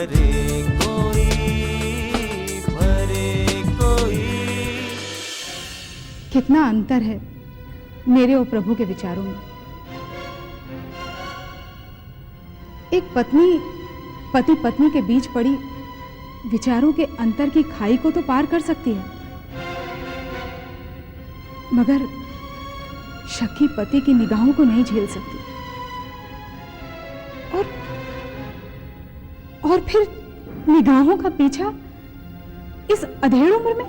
भरे कोई, भरे कोई। कितना अंतर है मेरे और प्रभु के विचारों में। एक पत्नी पति पत्नी के बीच पड़ी विचारों के अंतर की खाई को तो पार कर सकती है, मगर शकी पति की निगाहों को नहीं झेल सकती। और फिर निगाहों का पीछा इस अधेड़ उम्र में।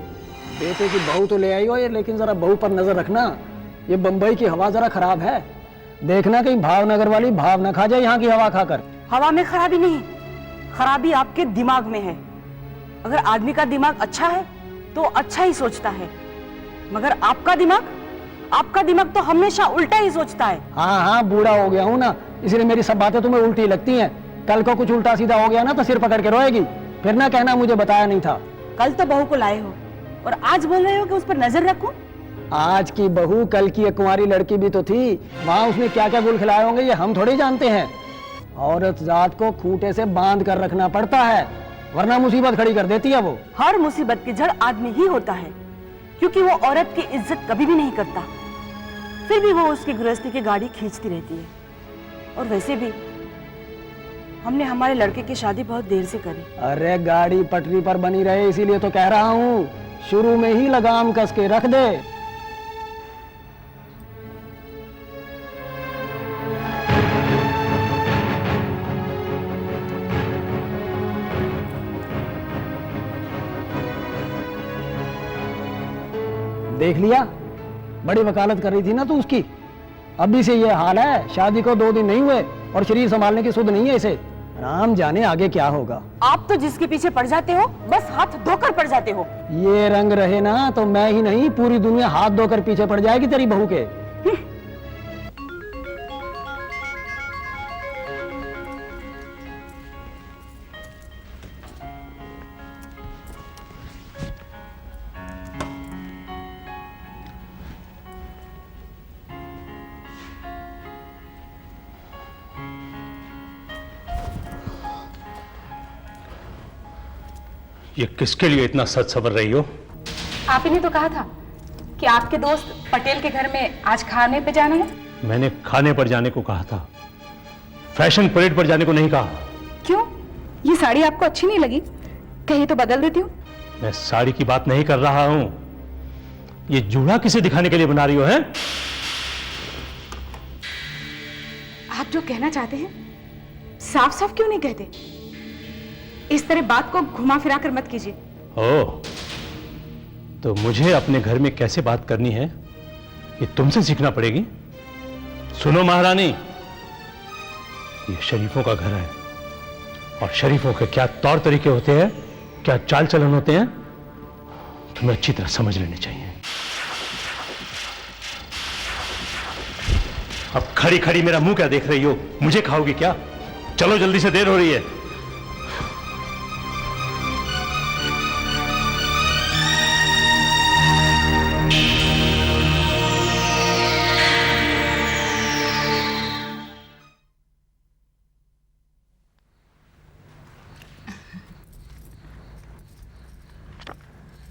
बेटे की बहू तो ले आई हो ये, लेकिन जरा बहू पर नजर रखना। ये बंबई की हवा जरा खराब है, देखना कहीं भावनगर वाली भाव न खा जाए यहाँ की हवा खाकर। हवा में खराबी नहीं, खराबी आपके दिमाग में है। अगर आदमी का दिमाग अच्छा है तो अच्छा ही सोचता है, मगर आपका दिमाग तो हमेशा उल्टा ही सोचता है। हाँ हाँ, बूढ़ा हो गया हूँ ना, इसलिए मेरी सब बातें तुम्हें उल्टी लगती हैं। कल को कुछ उल्टा सीधा हो गया ना तो सिर पकड़ के रोएगी, फिर ना कहना मुझे बताया नहीं था। कल तो बहू को लाए हो और आज बोल रहे हो कि उस पर नजर रखूं। आज की बहू कल की एक कुंवारी लड़की भी तो थी, वहां उसने क्या क्या गुल खिलाए होंगे ये हम थोड़ी जानते हैं। औरत जात को खूंटे से बांध कर रखना पड़ता है, वरना मुसीबत खड़ी कर देती है वो। हर मुसीबत की जड़ आदमी ही होता है, क्योंकि वो औरत की इज्जत कभी भी नहीं करता, फिर भी वो उसकी गृहस्थी की गाड़ी खींचती रहती है। और वैसे भी हमने हमारे लड़के की शादी बहुत देर से करी। अरे गाड़ी पटरी पर बनी रहे इसीलिए तो कह रहा हूँ, शुरू में ही लगाम कस के रख दे। देख लिया, बड़ी वकालत कर रही थी ना तू उसकी। अभी से ये हाल है, शादी को 2 दिन नहीं हुए और शरीर संभालने की सुध नहीं है इसे। राम जाने आगे क्या होगा। आप तो जिसके पीछे पड़ जाते हो बस हाथ धोकर पड़ जाते हो। ये रंग रहे ना तो मैं ही नहीं पूरी दुनिया हाथ धोकर पीछे पड़ जाएगी तेरी बहू के। ये किसके लिए इतना सच सवर रही हो? आप ही ने तो कहा था कि आपके दोस्त पटेल के घर में आज खाने पे जाना है। मैंने खाने पर जाने को कहा था, फैशन परेड पर जाने को नहीं कहा। क्यों? ये साड़ी आपको अच्छी नहीं लगी? कहीं तो बदल देती हूँ। मैं साड़ी की बात नहीं कर रहा हूं, ये जूड़ा किसे दिखाने के लिए बना रही हो? है आप जो कहना चाहते हैं साफ साफ क्यों नहीं कहते? इस तरह बात को घुमा फिरा कर मत कीजिए। ओह, तो मुझे अपने घर में कैसे बात करनी है ये तुमसे सीखना पड़ेगी। सुनो महारानी, ये शरीफों का घर है और शरीफों के क्या तौर तरीके होते हैं, क्या चाल चलन होते हैं, तुम्हें अच्छी तरह समझ लेने चाहिए। अब खड़ी खड़ी मेरा मुंह क्या देख रही हो? मुझे खाओगी क्या? चलो जल्दी से, देर हो रही है।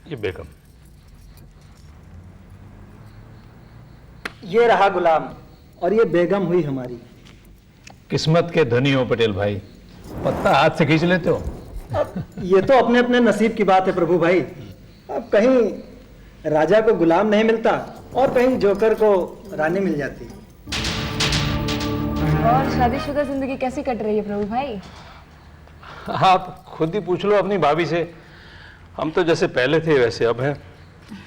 ये बेगम, ये रहा गुलाम और ये बेगम हुई हमारी। किस्मत के धनी हो पटेल भाई, पत्ता हाथ से खींच लेते हो। अब ये तो अपने अपने नसीब की बात है प्रभु भाई। अब कहीं राजा को गुलाम नहीं मिलता और कहीं जोकर को रानी मिल जाती। और शादीशुदा जिंदगी कैसी कट रही है प्रभु भाई? आप खुद ही पूछ लो अपनी भाभी से। हम तो जैसे पहले थे वैसे अब है।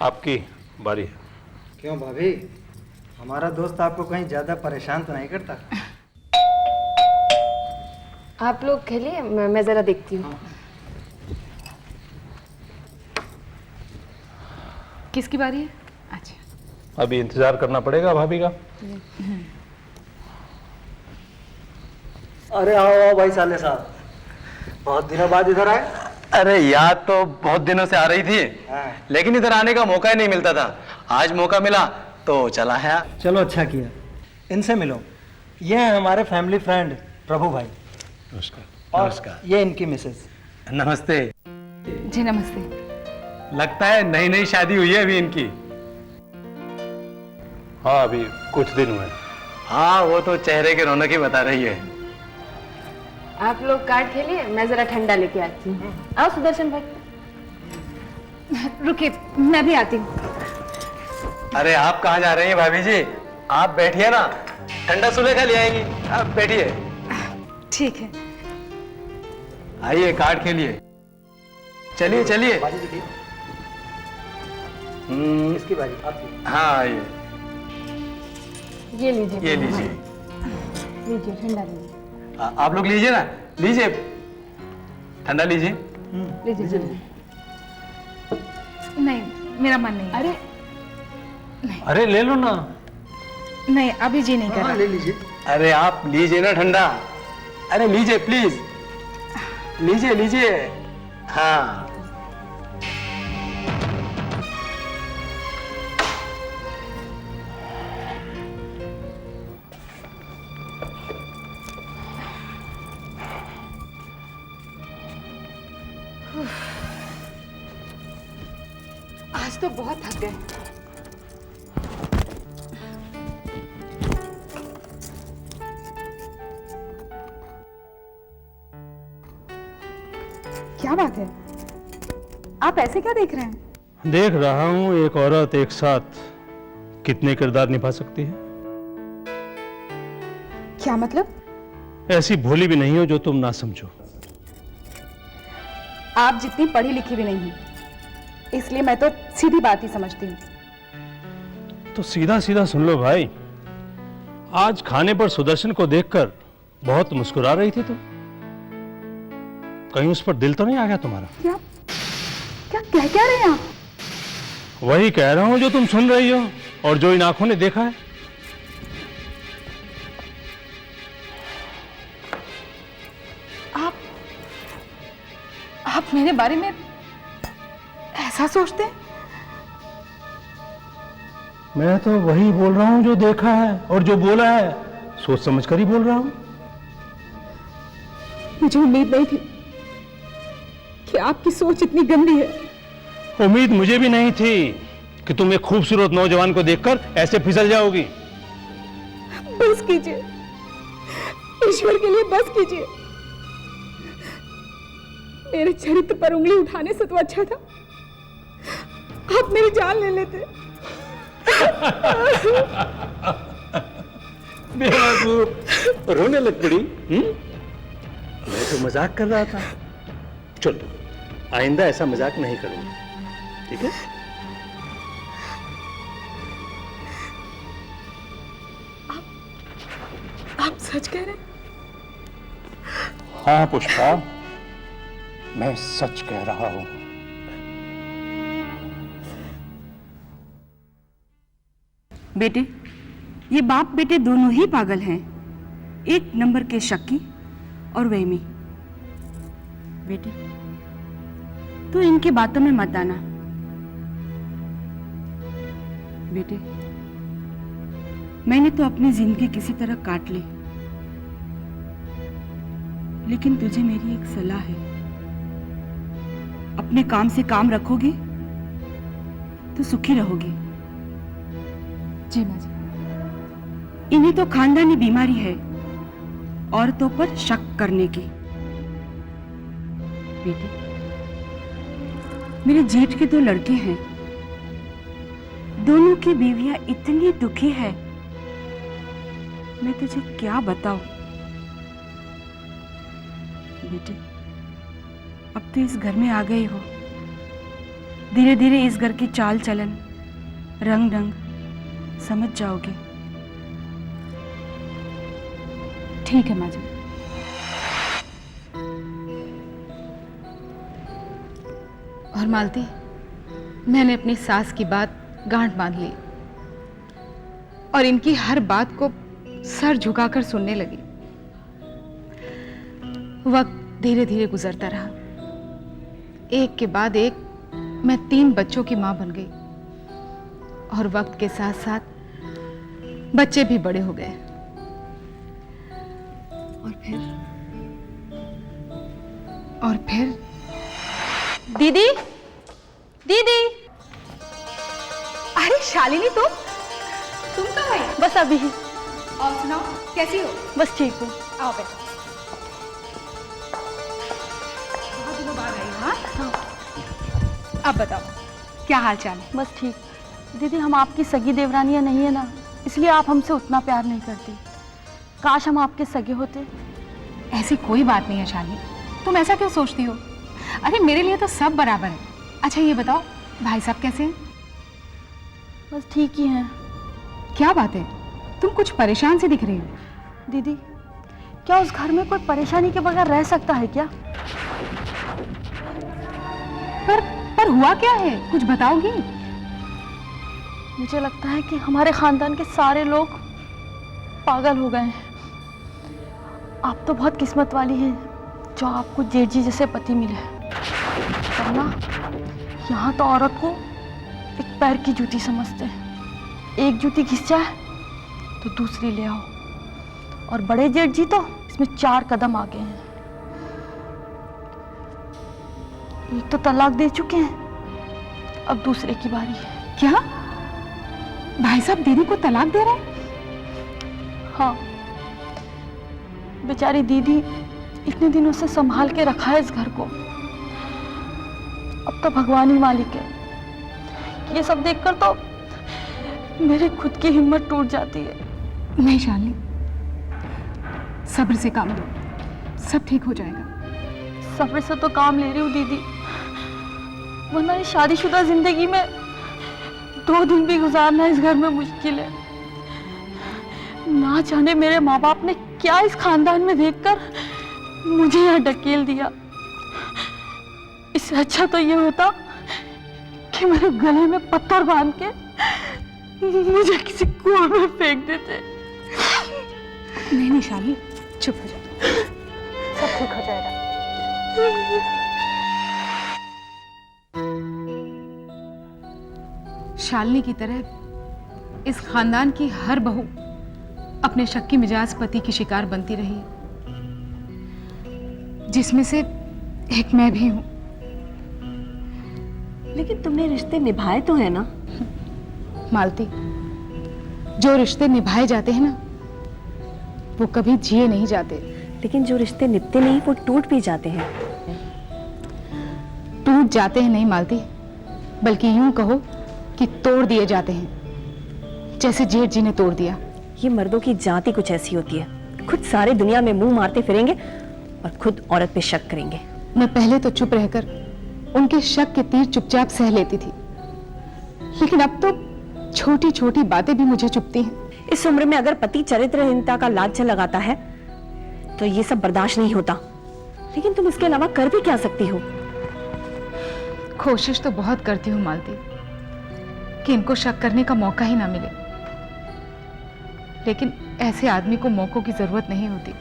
आपकी बारी है। क्यों भाभी, हमारा दोस्त आपको कहीं ज्यादा परेशान तो नहीं करता? आप लोग खेलिए, मैं जरा देखती हूँ। किसकी बारी है? अच्छा, अभी इंतजार करना पड़ेगा भाभी का। अरे आओ आओ भाई साले साहब, बहुत दिनों बाद इधर आए। अरे याद तो बहुत दिनों से आ रही थी, लेकिन इधर आने का मौका ही नहीं मिलता था। आज मौका मिला तो चला है। चलो अच्छा किया, इनसे मिलो। ये है हमारे फैमिली फ्रेंड प्रभु भाई। नमस्कार। और नमस्कार। ये इनकी मिसेस। नमस्ते। जी नमस्ते। लगता है नई नई शादी हुई है अभी इनकी। हाँ, अभी कुछ दिन हुए। हाँ, वो तो चेहरे की रौनक ही बता रही है। आप लोग कार्ड खेलिए, मैं जरा ठंडा लेके आती हूँ। आओ सुदर्शन भाई। रुकिए, मैं भी आती हूँ। अरे आप कहाँ जा रही हैं भाभी जी? आप बैठिए ना, ठंडा सुलेखा ले आएंगी। आप बैठिए। ठीक है। आइए कार्ड खेलिए। चलिए चलिए। इसकी बारी आपकी। हाँ आइए, ये लीजिए। ये लीजिए। लीजिए, ठंडा लीजिए। आप लोग लीजिए ना, लीजिए ठंडा लीजिए। लीजिए जल्दी। नहीं, मेरा मन नहीं है। अरे अरे ले लो ना। नहीं, अभी जी नहीं कर रहा। ले लीजिए। अरे आप लीजिए ना ठंडा। अरे लीजिए प्लीज, लीजिए लीजिए। हाँ आज तो बहुत थक गए। क्या बात है? आप ऐसे क्या देख रहे हैं? देख रहा हूं एक औरत एक साथ कितने किरदार निभा सकती है। क्या मतलब? ऐसी भोली भी नहीं हो जो तुम ना समझो। आप जितनी पढ़ी लिखी भी नहीं, इसलिए मैं तो सीधी बात ही समझती हूँ। तो सीधा सीधा सुन लो भाई। आज खाने पर सुदर्शन को देखकर बहुत मुस्कुरा रही थी तुम। कहीं उस पर दिल तो नहीं आ गया तुम्हारा? क्या क्या कह रहे हैं आप? वही कह रहा हूं जो तुम सुन रही हो और जो इन आंखों ने देखा है। आप मेरे बारे में ऐसा सोचते हैं? मैं तो वही बोल रहा हूं जो देखा है और जो बोला है सोच समझ कर ही बोल रहा हूं। मुझे उम्मीद नहीं थी कि आपकी सोच इतनी गंदी है। उम्मीद मुझे भी नहीं थी कि तुम एक खूबसूरत नौजवान को देखकर ऐसे फिसल जाओगी। बस कीजिए, ईश्वर के लिए बस कीजिए। मेरे चरित्र पर उंगली उठाने से तो अच्छा था आप मेरी जान ले लेते। बेवकूफ, रोने लग पड़ी। मैं तो मजाक कर रहा था। चलो, आइंदा ऐसा मजाक नहीं करूंगा, ठीक है? आप सच कह रहे हैं? हाँ पुष्पा, मैं सच कह रहा हूं। बेटे, ये बाप बेटे दोनों ही पागल हैं, एक नंबर के शक्की और वहमी। बेटे, तो इनकी बातों में मत आना। बेटे, मैंने तो अपनी जिंदगी किसी तरह काट ली, लेकिन तुझे मेरी एक सलाह है। अपने काम से काम रखोगे तो सुखी रहोगे। जी माँ जी। इन्हें तो खानदानी बीमारी है औरतों पर शक करने की। बेटे, मेरे जेठ के 2 लड़के हैं, दोनों की बीवियां इतनी दुखी है, मैं तुझे क्या बताऊं। बेटे, अब तो इस घर में आ गई हो, धीरे धीरे इस घर की चाल चलन, रंग ढंग समझ जाओगे। ठीक है माँ जी। और मालती, मैंने अपनी सास की बात गांठ बांध ली और इनकी हर बात को सर झुकाकर सुनने लगी। वक्त धीरे धीरे गुजरता रहा। एक के बाद एक मैं 3 बच्चों की मां बन गई और वक्त के साथ साथ बच्चे भी बड़े हो गए। और और फिर दीदी, दीदी, अरे शालिनी तुम कब आई? बस अभी ही। और सुनाओ कैसी हो? बस ठीक हूँ। आओ बैठो। बहुत दिनों बाद आई हो, हाँ? अब बताओ क्या हाल चाल है? बस ठीक। दीदी, हम आपकी सगी देवरानियाँ नहीं है ना, इसलिए आप हमसे उतना प्यार नहीं करती। काश हम आपके सगे होते। ऐसी कोई बात नहीं है शालिनी, तुम ऐसा क्यों सोचती हो? अरे मेरे लिए तो सब बराबर है। अच्छा ये बताओ भाई साहब कैसे हैं? बस ठीक ही हैं। क्या बात है, तुम कुछ परेशान से दिख रही हो। दीदी, क्या उस घर में कोई परेशानी के बगैर रह सकता है क्या? पर हुआ क्या है, कुछ बताओगी? मुझे लगता है कि हमारे खानदान के सारे लोग पागल हो गए हैं। आप तो बहुत किस्मत वाली हैं जो आपको जेठ जी जैसे पति मिले, वरना यहाँ तो औरत को एक पैर की जूती समझते हैं। एक जूती घिस जाए तो दूसरी ले आओ, और बड़े जेठ जी तो इसमें 4 कदम आगे हैं। एक तो तलाक दे चुके हैं, अब दूसरे की बारी है। क्या भाई साहब दीदी को तलाक दे रहे हैं? हाँ, बेचारी दीदी इतने दिनों से संभाल के रखा है इस घर को, अब तो भगवान ही मालिक है। ये सब देखकर तो मेरी खुद की हिम्मत टूट जाती है। नहीं शालिनी, सब्र से काम लो, सब ठीक हो जाएगा। सब्र से तो काम ले रही हूँ दीदी, वरना इस शादीशुदा जिंदगी में 2 दिन भी गुजारना इस घर में मुश्किल है। ना जाने मेरे माँ बाप ने क्या इस खानदान में देखकर मुझे यहाँ ढकेल दिया। इससे अच्छा तो ये होता कि मेरे गले में पत्थर बांध के मुझे किसी कुआं में फेंक देते। नहीं शालिनी, चुप हो जाओ, सब ठीक हो जाएगा। शालिनी की तरह इस खानदान की हर बहू अपने शक्की मिजाज पति की शिकार बनती रही, जिसमें से एक मैं भी हूं। लेकिन तुमने रिश्ते निभाए तो है ना? मालती, जो रिश्ते निभाए जाते हैं ना, वो कभी जिए नहीं जाते। लेकिन जो रिश्ते निभते नहीं वो टूट भी जाते हैं। टूट जाते हैं नहीं मालती, बल्कि यूं कहो कि तोड़ दिए जाते हैं, जैसे जेठ जी ने तोड़ दिया। ये मर्दों की जाति कुछ ऐसी होती है, खुद सारे दुनिया में मुंह मारते फिरेंगे और खुद औरत पे शक करेंगे। मैं पहले तो चुप रहकर उनके शक के तीर चुपचाप सह लेती थी, लेकिन अब तो छोटी छोटी बातें भी मुझे चुभती हैं। इस उम्र में अगर पति चरित्रहीनता का लांछन लगाता है तो ये सब बर्दाश्त नहीं होता। लेकिन तुम इसके अलावा कर भी क्या सकती हो? कोशिश तो बहुत करती हूँ मालती कि इनको शक करने का मौका ही ना मिले, लेकिन ऐसे आदमी को मौकों की जरूरत नहीं होती।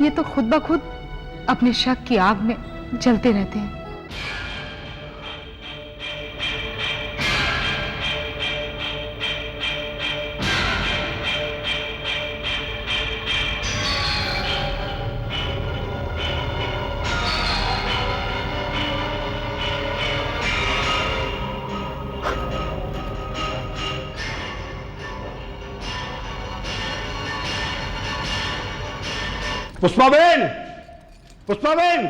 ये तो खुद ब खुद अपने शक की आग में जलते रहते हैं। पुष्पाबेन, पुष्पाबेन,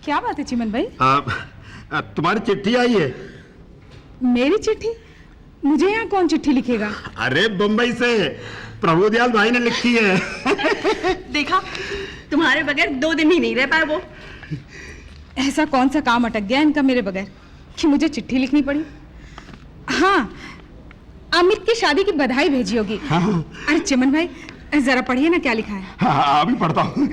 क्या बात है चिमन भाई? तुम्हारी चिट्ठी आई है। मेरी चिट्ठी? मुझे यहाँ कौन चिट्ठी लिखेगा? अरे बंबई से प्रभुदयाल भाई ने लिखी है। देखा, तुम्हारे बगैर 2 दिन ही नहीं रह पाए वो। ऐसा कौन सा काम अटक गया इनका मेरे बगैर कि मुझे चिट्ठी लिखनी पड़ी? हाँ, अमित की शादी की बधाई भेजी होगी। हाँ। अरे चिमन भाई जरा पढ़िए ना क्या लिखा है। हाँ, अभी पढ़ता हूँ।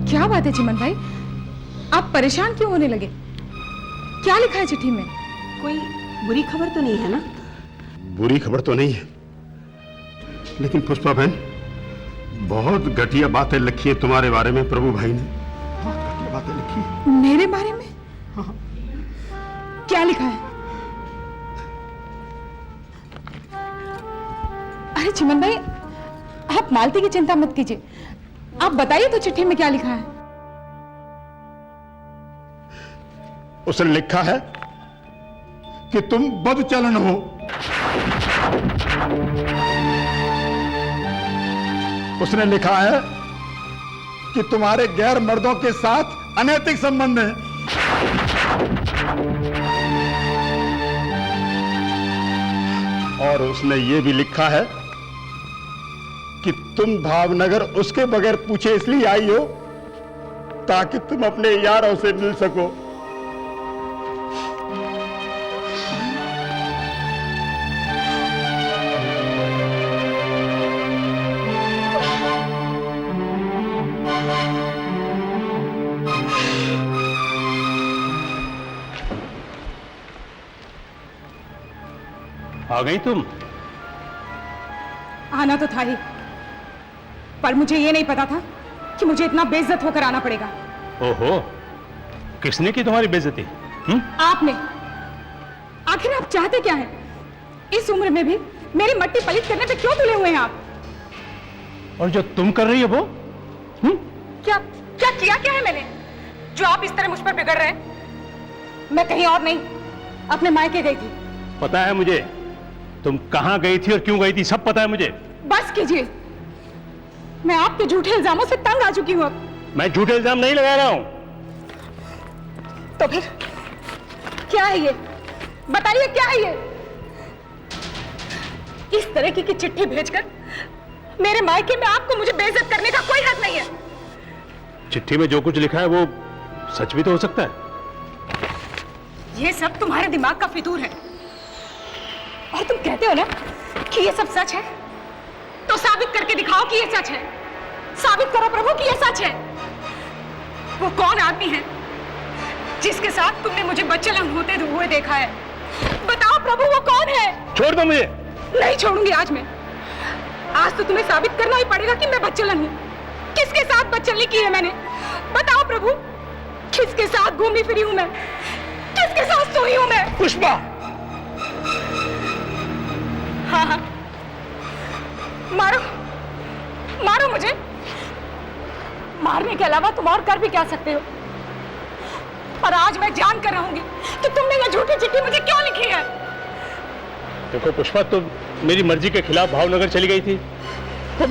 क्या बात है चिमन भाई, आप परेशान क्यों होने लगे? क्या लिखा है चिट्ठी में? कोई बुरी खबर तो नहीं है ना? बुरी खबर तो नहीं है, लेकिन पुष्पा बहन बहुत घटिया बातें लिखी है तुम्हारे बारे में। प्रभु भाई ने बहुत घटिया बातें लिखी है। मेरे बारे में? हाँ। क्या लिखा है? अरे चिमन भाई, आप मालती की चिंता मत कीजिए, आप बताइए तो चिट्ठी में क्या लिखा है? उसने लिखा है कि तुम बदचलन हो। उसने लिखा है कि तुम्हारे गैर मर्दों के साथ अनैतिक संबंध है। और उसने ये भी लिखा है कि तुम भावनगर उसके बगैर पूछे इसलिए आई हो ताकि तुम अपने यारों से मिल सको। आ गई तुम? आना तो था ही, पर मुझे ये नहीं पता था कि मुझे इतना बेइज्जत होकर आना पड़ेगा। ओहो, किसने की तुम्हारी बेइज्जती? आपने। आखिर आप चाहते क्या हैं? इस उम्र में भी मेरी मट्टी पलीत करने पे क्यों तुले हुए हैं आप? और जो तुम कर रही हो वो? क्या क्या किया क्या है मैंने जो आप इस तरह मुझ पर बिगड़ रहे हैं? मैं कहीं और नहीं, अपने मायके गई थी। पता है मुझे तुम कहां गई थी और क्यों गई थी, सब पता है मुझे। बस कीजिए, मैं आपके झूठे इल्जामों से तंग आ चुकी हूं अब। मैं झूठे इल्जाम नहीं लगा रहा हूं। तो फिर क्या है ये? बताइए क्या है ये? इस तरह की चिट्ठी भेजकर मेरे मायके में आपको मुझे बेइज्जत करने का कोई हक नहीं है। चिट्ठी में जो कुछ लिखा है वो सच भी तो हो सकता है। ये सब तुम्हारे दिमाग का फितूर है, और तुम कहते हो ना कि ये सब सच है, तो साबित करके दिखाओ कि ये सच है। साबित करो प्रभु कि ये सच है। वो कौन आदमी है जिसके साथ तुमने मुझे बच्चेलन होते हुए देखा है? बताओ प्रभु, वो कौन है? छोड़ दो मुझे। नहीं छोड़ूंगी आज मैं। आज तो तुम्हें साबित करना ही पड़ेगा कि मैं बच्चेलन हूं। किसके साथ बच्चेली की है मैंने? बताओ प्रभु, किसके साथ घूमी फिरी हूं मैं? किसके साथ सोई हूं मैं? पुष्पा! हाँ हाँ, मारो मारो मुझे। मारने के अलावा तुम और कर भी क्या सकते हो? और आज मैं जान कर रहूंगी कि तुमने ये झूठी चिट्ठी मुझे क्यों लिखी है। देखो पुष्पा, तुम मेरी मर्जी के खिलाफ भावनगर चली गई थी, तो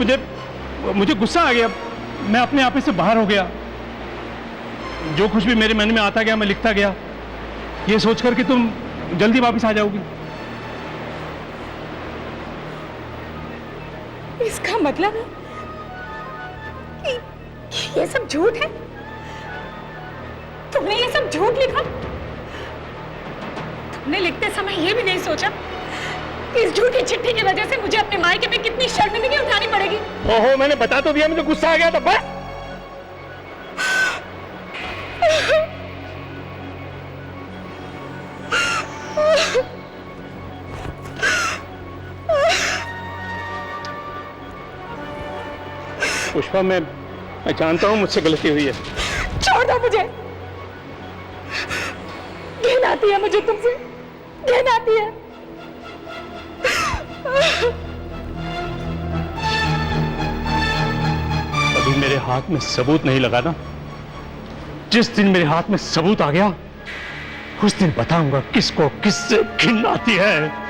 मुझे गुस्सा आ गया। मैं अपने आप से बाहर हो गया। जो कुछ भी मेरे मन में आता गया मैं लिखता गया, ये सोचकर कि तुम जल्दी वापस आ जाओगी। इसका मतलब है कि ये सब झूठ है? तुमने ये सब झूठ लिखा? तुमने लिखते समय ये भी नहीं सोचा कि इस झूठी चिट्ठी की वजह से मुझे अपने मायके में कितनी शर्मिंदगी उठानी पड़ेगी? ओहो, मैंने बता तो दिया, मुझे गुस्सा आ गया था। बस पुष्पा, मैं जानता हूं मुझसे गलती हुई है। छोड़ दो मुझे। घिन आती है मुझे तुमसे, घिन आती है। अभी मेरे हाथ में सबूत नहीं लगा ना। जिस दिन मेरे हाथ में सबूत आ गया, उस दिन बताऊंगा किसको किससे घिन आती है।